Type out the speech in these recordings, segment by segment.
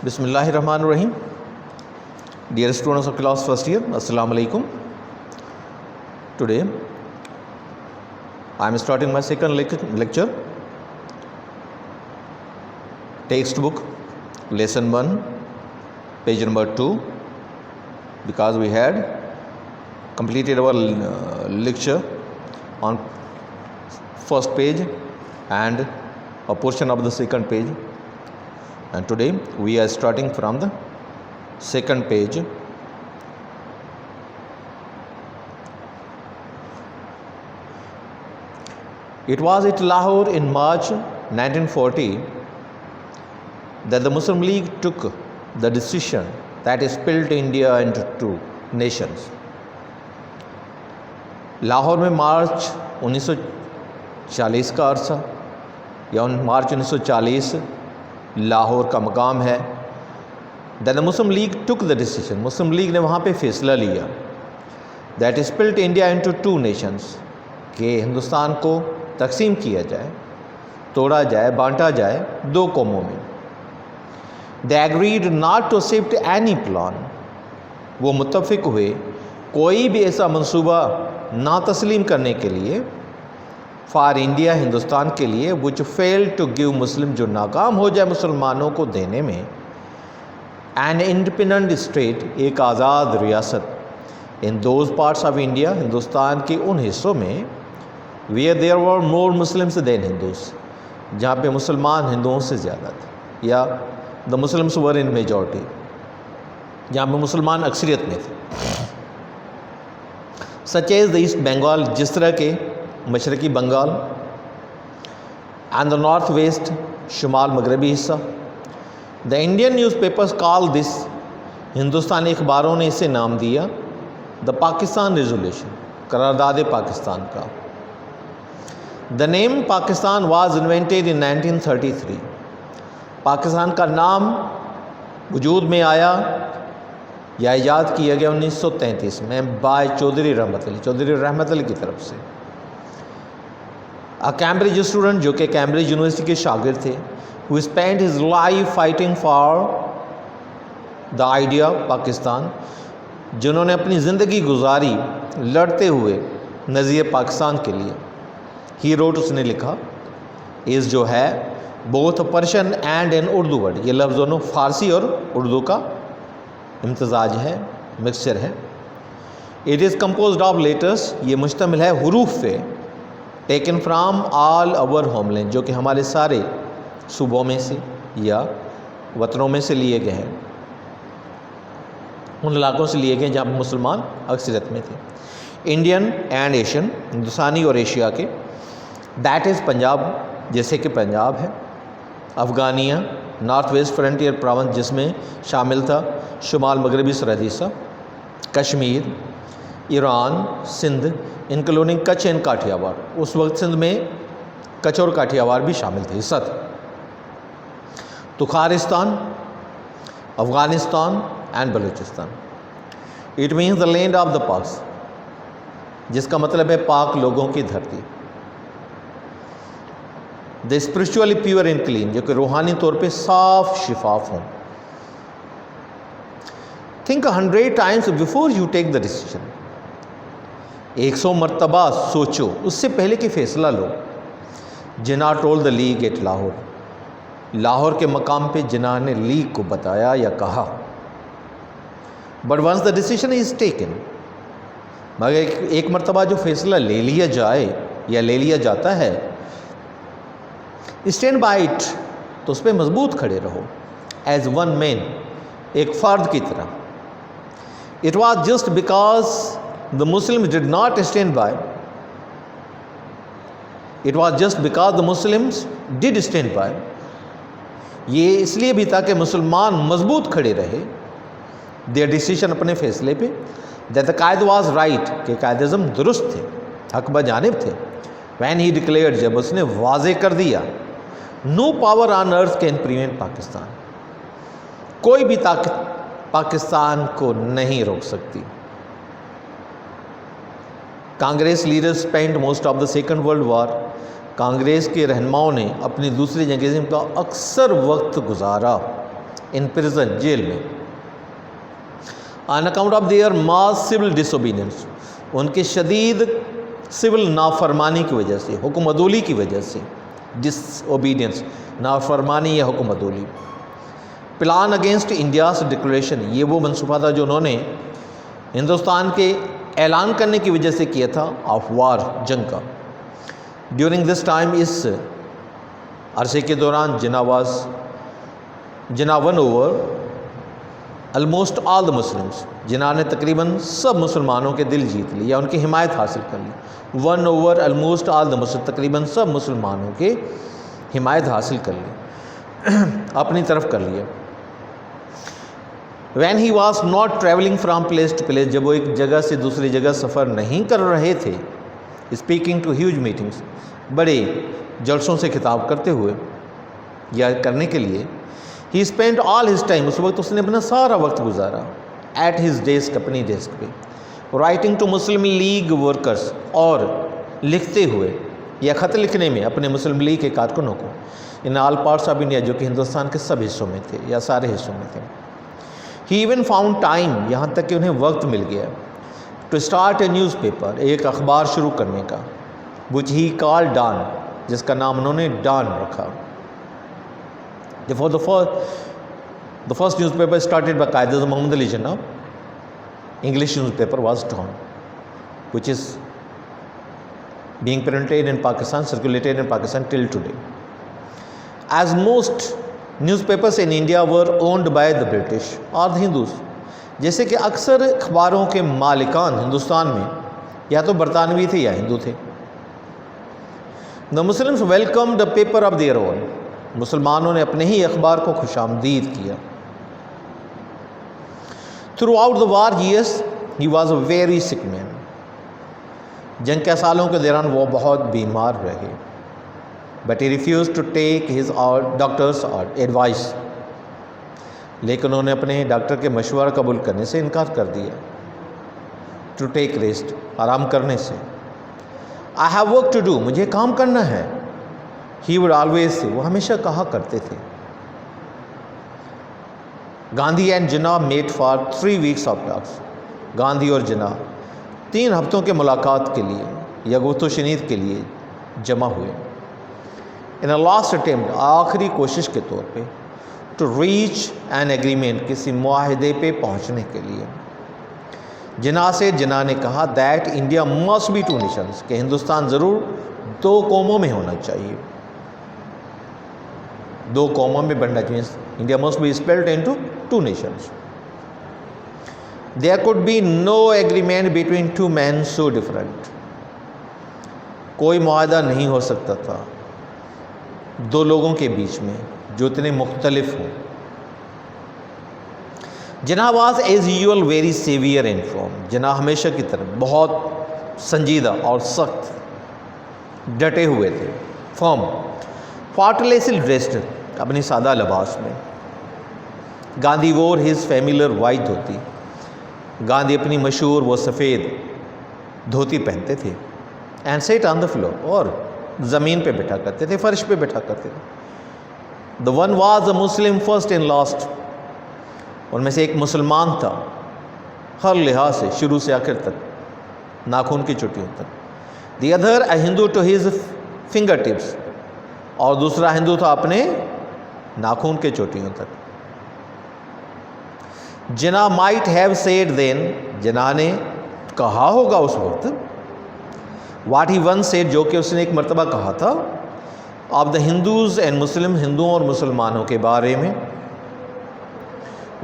Bismillahirrahmanirrahim. Dear students of class first year, Assalamu alaikum. Today I am starting my second lecture. Textbook, lesson 1, page number 2, because we had completed our lecture on first page and a portion of the second page. And today we are starting from the second page. It was at Lahore in March 1940 that the Muslim League took the decision that split India into two nations. Lahore में मार्च 1940 का अरसा या मार्च 1940 लाहौर का मकाम है. Then the Muslim League took the decision, Muslim League ने वहाँ पे फैसला लिया that split India into two nations, कि हिंदुस्तान को तकसीम किया जाए, तोड़ा जाए, बांटा जाए दो कौमों में. They agreed not to accept any plan, वो मुत्तफिक हुए कोई भी ऐसा मंसूबा ना तस्लीम करने के लिए फॉर इंडिया, हिंदुस्तान के लिए, विच फेल टू गिव मुस्लिम, जो नाकाम हो जाए मुसलमानों को देने में एन इंडिपेंडेंट स्टेट, एक आज़ाद रियासत in those parts of India, Hindustan के उन हिस्सों में where there were more Muslims than Hindus, जहाँ पे मुसलमान हिंदुओं से ज़्यादा थे, या the Muslims were in majority, जहाँ पे मुसलमान अक्सरियत में थे. Such as the East Bengal, जिस तरह के मशरक़ी Bengal, and the North West, शुमाल मगरबी हिस्सा. The Indian newspapers call this, Hindustani अखबारों ने इसे नाम दिया द पाकिस्तान रेजोल्यूशन, करारदाद पाकिस्तान का. The name Pakistan was invented in 1933, Pakistan का नाम वजूद में आया या ईजाद किया गया 1933 में बाय चौधरी रहमत अली की तरफ से. कैम्ब्रिज स्टूडेंट, जो कि कैम्ब्रिज यूनिवर्सिटी के शागिर्द थे, who spent his life fighting for the idea Pakistan, जिन्होंने अपनी ज़िंदगी गुजारी लड़ते हुए नज़रिए पाकिस्तान के लिए. ही रोट, उसने लिखा, इस जो है both Persian and an Urdu word, ये लफ्ज़ दोनों फ़ारसी और उर्दू का इम्तजाज है, मिक्सचर है. It is composed of letters, ये मुश्तमिल है हुरूफ पे, taken from all our homeland, जो कि हमारे सारे सूबों में से या वतनों में से लिए गए हैं, उन इलाकों से लिए गए जहाँ पर मुसलमान अक्सरियत में थे. इंडियन एंड एशियन, हिंदुस्तानी और एशिया के. दैट इज़ पंजाब, जैसे कि पंजाब है. Afghania, north west frontier province, जिसमें शामिल था शुमाल मगरबी सरहदी हिस्सा. Kashmir, Iran, Sindh, including Kutch and Kathiawar, उस वक्त सिंध में कच्छ और काठियावाड़ भी शामिल थे, हिस्सा था. Tukharistan, Afghanistan and Baluchistan. It means the land of the Paks, जिसका मतलब है पाक लोगों की धरती. The spiritually pure and clean, जो कि रूहानी तौर पे साफ शिफाफ हों. Think 100 times before you take the decision, 100 मरतबा सोचो उससे पहले कि फ़ैसला लो. Jinnah told the League at Lahore, Lahore के मकाम पे जिना ने लीग को बताया या कहा. But once the decision is taken, मगर एक मरतबा जो फ़ैसला ले लिया जाए या ले लिया जाता है, स्टैंड बाय इट, तो उस पर मजबूत खड़े रहो. एज वन मैन, एक फ़र्द की तरह. It was just because the Muslims did not stand by, it was just because the Muslims did stand by, ये इसलिए भी था कि मुसलमान मजबूत खड़े रहे their decision, अपने फैसले पे, that the Quaid was right, कि कायद अज़म दुरुस्त थे, हक बजानिब थे. when he declared, जब उसने वाज़े कर दिया, no power on earth can prevent Pakistan, कोई भी ताकत पाकिस्तान को नहीं रोक सकती. Congress leaders spent most of the second world war, Congress के रहनुमाओं ने अपनी दूसरी जंग अज़ीम का अक्सर वक्त गुजारा in prison, जेल में, on account of their mass civil disobedience, उनके शदीद सिविल नाफरमानी की वजह से, हुक्म अदूली की वजह से, डिसओबीडियंस, नाफरमानी या हुक्म अदूली। प्लान अगेंस्ट इंडियाज डिक्लेरेशन, ये वो मनसूबा था जो उन्होंने हिंदुस्तान के ऐलान करने की वजह से किया था, ऑफ वार, जंग का। ड्यूरिंग दिस टाइम, इस अरसे के दौरान Jinnah won over almost all the Muslims, Jinnah ने तकरीबन सब मुसलमानों के दिल जीत लिए या उनकी हिमायत हासिल कर ली। Won over almost all the Muslim, तकरीबन सब मुसलमानों के हिमायत हासिल कर ली, अपनी तरफ कर लिया। When he was not traveling from place to place, जब वो एक जगह से दूसरी जगह सफ़र नहीं कर रहे थे, स्पीकिंग टू ह्यूज मीटिंग्स, बड़े जलसों से खिताब करते हुए या करने के लिए, ही स्पेंड ऑल हिज टाइम, उस वक्त उसने अपना सारा वक्त गुजारा एट हिज डेस्क, अपनी डेस्क पे, writing to Muslim League workers, और लिखते हुए या ख़त लिखने में अपने मुस्लिम लीग के कारकुनों को, in all parts of India, जो कि हिंदुस्तान के सब हिस्सों में थे या सारे हिस्सों में थे। ही इवन फाउंड टाइम, यहाँ तक कि उन्हें वक्त मिल गया, to start a newspaper, एक अखबार शुरू करने का, विच ही कॉल्ड डॉन, जिसका नाम उन्होंने डॉन रखा। The first newspaper started by Qaid Muhammad Ali Jinnah, English newspaper was Dawn, which is being printed in Pakistan, circulated in Pakistan till today. As most newspapers in India were owned by the British or the Hindus, जैसे कि अक्सर अखबारों के मालिकान हिंदुस्तान में या तो बरतानवी थे या हिंदू थे। The Muslims welcomed a paper of their own, मुसलमानों ने अपने ही अखबार को खुशामदीद किया। Throughout the war years, he was a very sick man. जंग के सालों के दौरान वो बहुत बीमार रहे, but he refused to take his doctor's advice. लेकिन उन्होंने अपने डॉक्टर के मशवरा कबूल करने से इनकार कर दिया। To take rest, आराम करने से। I have work to do, मुझे काम करना है। He would always say, वो हमेशा कहा करते थे। Gandhi and Jinnah met for 3 weeks of talks, Gandhi और जिन्ना 3 हफ्तों के मुलाकात के लिए या गुफ्तो शनीद के लिए जमा हुए। इन अ लास्ट अटेम्प्ट, आखिरी कोशिश के तौर पे, टू रीच एन एग्रीमेंट, किसी मुआहदे पे पहुंचने के लिए। जिन्ना से जिन्ना ने कहा that India must B 2 Nations, कि हिंदुस्तान ज़रूर 2 कौमों में होना चाहिए, 2 कौमों में बनना चाहिए। India must be split into 2 nations. There could be no agreement between 2 men so different, कोई मुआहदा नहीं हो सकता था 2 लोगों के बीच में जो इतने मुख्तलिफ हों। Jinnah was as usual very severe in form, Jinnah हमेशा की तरह बहुत संजीदा और सख्त डटे हुए थे। फॉर्म फार्टलेसली ड्रेस्ड, अपनी सादा लिबास में। गांधी वोर हिज फैमिलियर वाइट धोती, गांधी अपनी मशहूर वो सफ़ेद धोती पहनते थे। And set on the floor, और ज़मीन पे बैठा करते थे, फर्श पे बैठा करते थे। The one was a Muslim first and last, उनमें से एक मुसलमान था हर लिहाज से, शुरू से आखिर तक, नाखून की चोटियों तक। The other a Hindu to his finger tips, और दूसरा हिंदू था अपने नाखून के चोटियों तक। Jinnah might have said then, Jinnah ने कहा होगा उस वक्त, वाट ही वन सेड, जो कि उसने एक मरतबा कहा था, of the Hindus and Muslim, हिंदुओं और मुसलमानों के बारे में,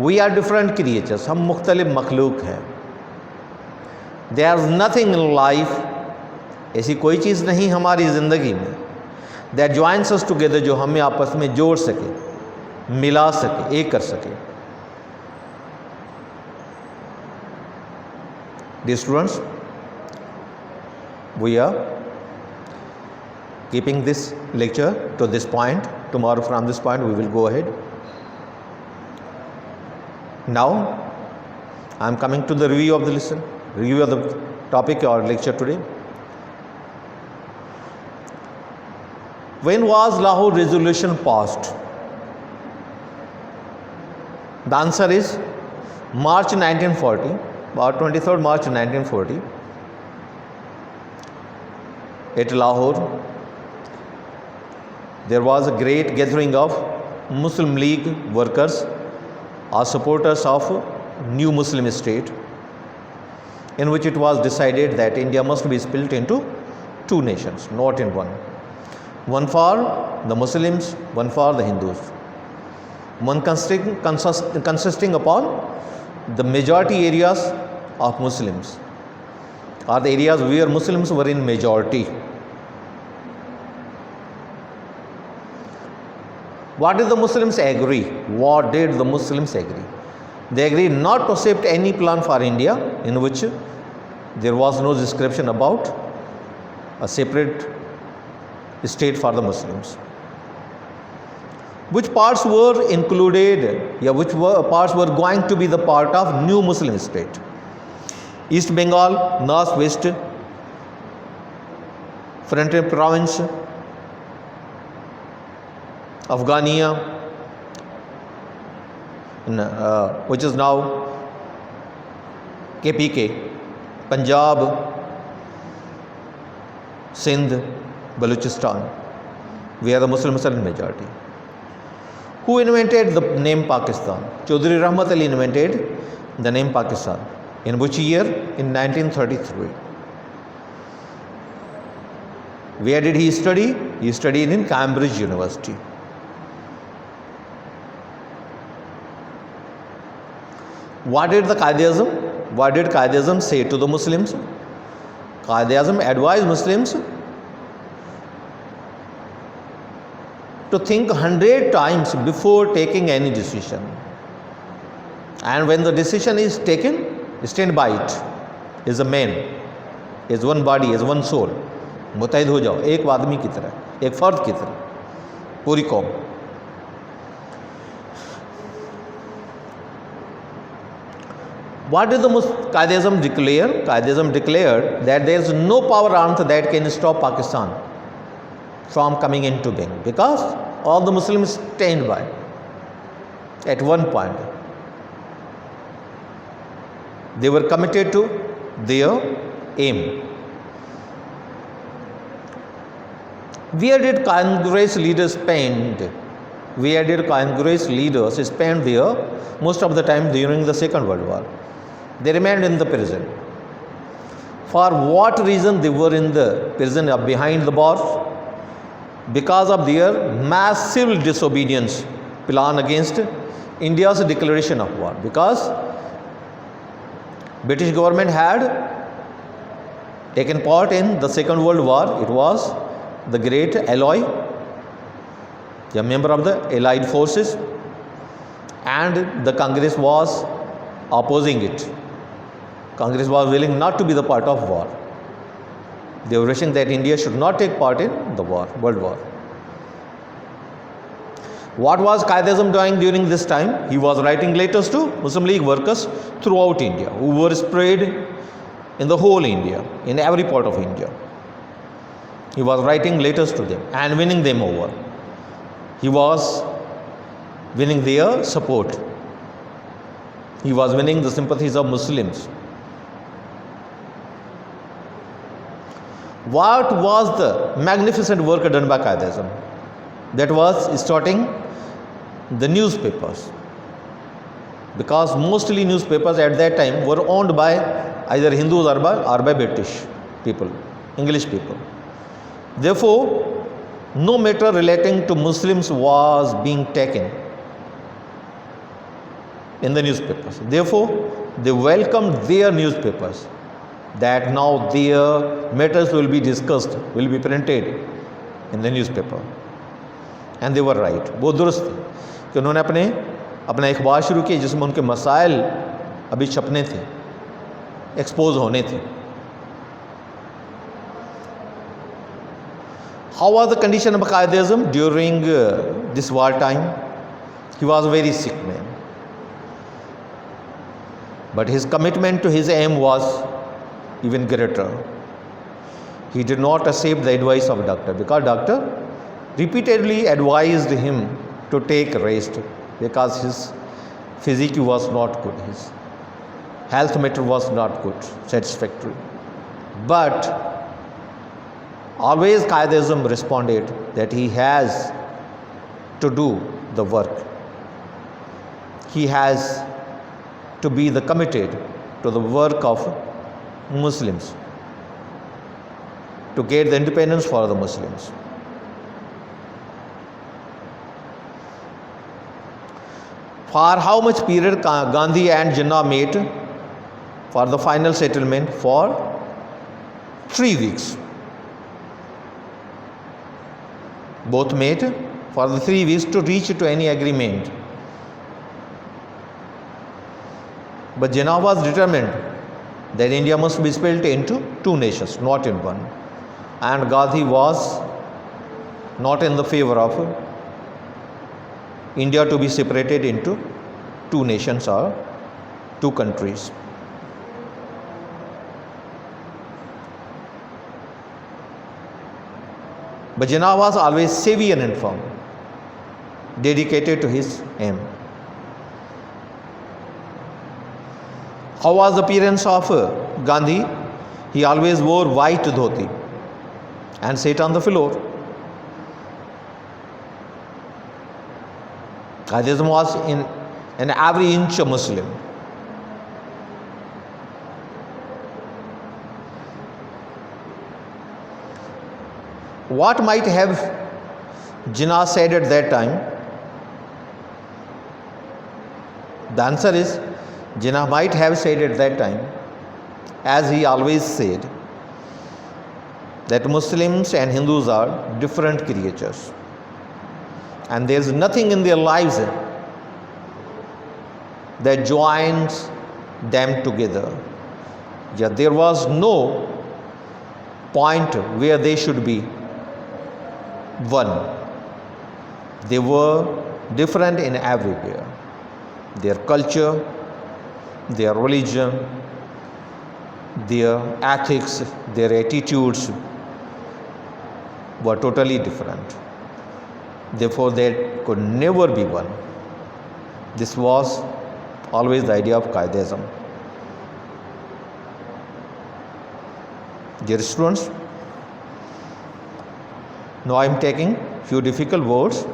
वी आर डिफरेंट क्रिएचर्स, हम मुख्तलिफ मखलूक हैं। There is nothing in life, ऐसी कोई चीज़ नहीं हमारी ज़िंदगी में, दैट ज्वाइंस अस टुगेदर, जो हमें आपस में जोड़ सके, मिला सके, एक कर सके। Dear students, we are keeping this lecture to this point. Tomorrow from this point we will go ahead. Now I am coming to the review of the lesson, review of the topic or lecture today. When was Lahore resolution passed? The answer is March 1940, about 23rd March 1940, at Lahore, there was a great gathering of Muslim League workers or supporters of new Muslim state, in which it was decided that India must be split into two nations, not in one. One for the Muslims, one for the Hindus. One consisting upon the majority areas of Muslims, or the areas where Muslims were in majority. What did the Muslims agree? What did the Muslims agree? They agreed not to accept any plan for India in which there was no description about a separate state for the Muslims. Which parts were included, which parts were going to be the part of new Muslim state? East Bengal, North West Frontier Province, Afghania, which is now KPK, Punjab, Sindh, Balochistan, where the Muslims are in majority. Who invented the name Pakistan? Chaudhry Rahmat Ali invented the name Pakistan. In which year? In 1933. Where did he study? He studied in Cambridge University. What did the Quaid-e-Azam? What did Quaid-e-Azam say to the Muslims? Quaid-e-Azam advised Muslims to think 100 times before taking any decision. And when the decision is taken, stand by it. Is a man, is one body, is one soul. मुतहद हो जाओ, एक आदमी की तरह, एक फर्द की तरह, पूरी कौम. What did the Quaid-e-Azam declare? Quaid-e-Azam declared that there is no power on earth that can stop Pakistan from coming into being, because all the Muslims stand by at one point. They were committed to their aim. Where did Congress leaders spend? Where did Congress leaders spend there most of the time during the Second World War? They remained in the prison. For what reason they were in the prison behind the bars? Because of their massive disobedience plan against India's declaration of war. Because British government had taken part in the Second World War. It was the great ally, a member of the Allied forces, and the Congress was opposing it. Congress was willing not to be the part of war. They were wishing that India should not take part in the war, World War. What was Quaid-e-Azam doing during this time? He was writing letters to Muslim League workers throughout India, who were spread in the whole India, in every part of India. He was writing letters to them and winning them over. He was winning their support. He was winning the sympathies of Muslims. What was the magnificent work done by Quaid-e-Azam? That was starting the newspapers. Because mostly newspapers at that time were owned by either Hindus or by British people, English people. Therefore, no matter relating to Muslims was being taken in the newspapers. Therefore, they welcomed their newspapers, that now their matters will be discussed, will be printed in the newspaper. And they were right. वो दुरुस्त थे कि उन्होंने अपना अखबार शुरू किया जिसमें उनके मसाइल अभी छपने थे, एक्सपोज होने थे. How was the condition of Quaid-e-Azam during this war time? He was a very sick man. But his commitment to his aim was even greater. He did not accept the advice of doctor, because doctor repeatedly advised him to take rest, because his physique was not good, his health matter was not good, satisfactory. But always Qaid-e-Azam responded that he has to do the work. He has to be the committed to the work of Muslims, to get the independence for the Muslims. For how much period Gandhi and Jinnah met for the final settlement? For 3 weeks. Both met for the 3 weeks to reach to any agreement. But Jinnah was determined that India must be split into 2 nations, not in one. And Gandhi was not in the favor of India to be separated into 2 nations or 2 countries. But Jinnah was always savvy and informed, dedicated to his aim. How was the appearance of Gandhi? He always wore white dhoti and sat on the floor. Qaid-e-Azam was in every inch a Muslim. What might have Jinnah said at that time? The answer is, Jinnah might have said at that time, as he always said, that Muslims and Hindus are different creatures, and there is nothing in their lives that joins them together. Yet there was no point where they should be one. They were different in everywhere. Their culture, their religion, their ethics, their attitudes were totally different. Therefore, they could never be one. This was always the idea of Qaid-e-Azam. Dear students, now I am taking few difficult words.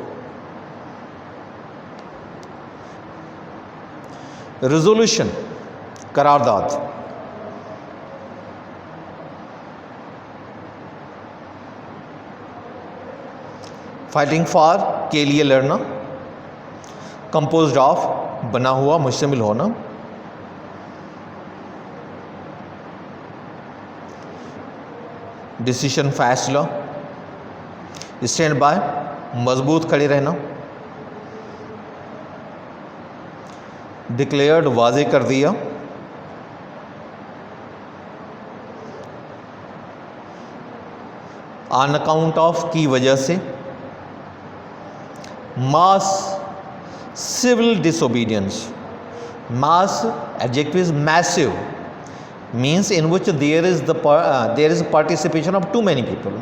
Resolution, Qarardad. Fighting for के लिए लड़ना, composed of बना हुआ मुश्तमिल होना, decision फैसला, stand by मजबूत खड़े रहना, डिक्लेयर्ड वाजे कर दिया, ऑन अकाउंट ऑफ की वजह से, mass civil disobedience. Mass adjective is massive, means in which there is participation of too many people,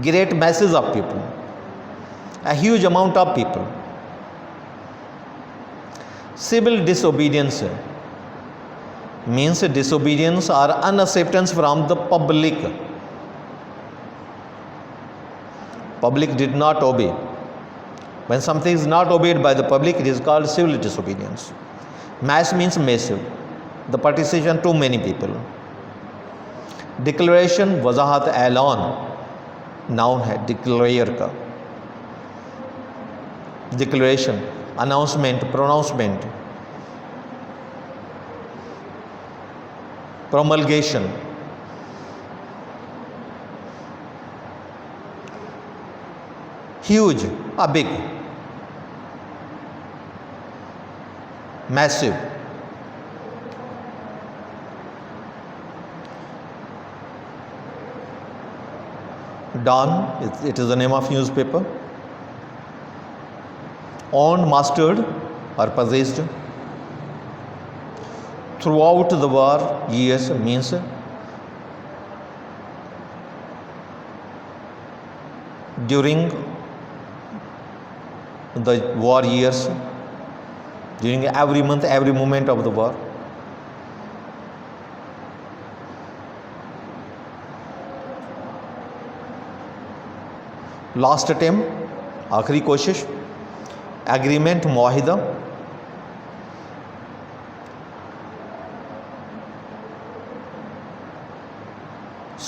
great masses of people, a huge amount of people. Civil disobedience means disobedience or unacceptance from the public. Public did not obey. When something is not obeyed by the public, it is called civil disobedience. Mass means massive, the participation too many people. Declaration, वजाहत, ऐलान, noun है declare का. Declaration, announcement, pronouncement. Promulgation, huge, a big, massive. Dawn, it is the name of newspaper. Owned, mastered or possessed. Throughout the war years means during the war years, during every month, every moment of the war. Last attempt, आखिरी कोशिश, agreement मुआहिदा,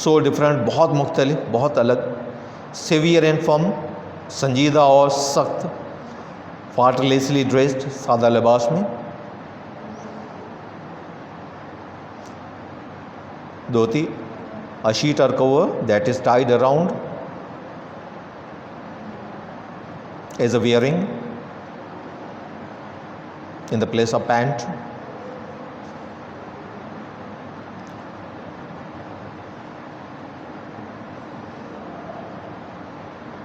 so different, बहुत मुख्तलिफ, बहुत अलग, severe and firm, संजीदा और सख्त, फार्टलेसली dressed, सादा लिबास में, धोती, a sheet or cover that is tied around as a wearing in the place of pant.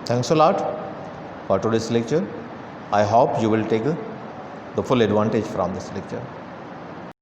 Thanks a lot for today's lecture. I hope you will take the full advantage from this lecture.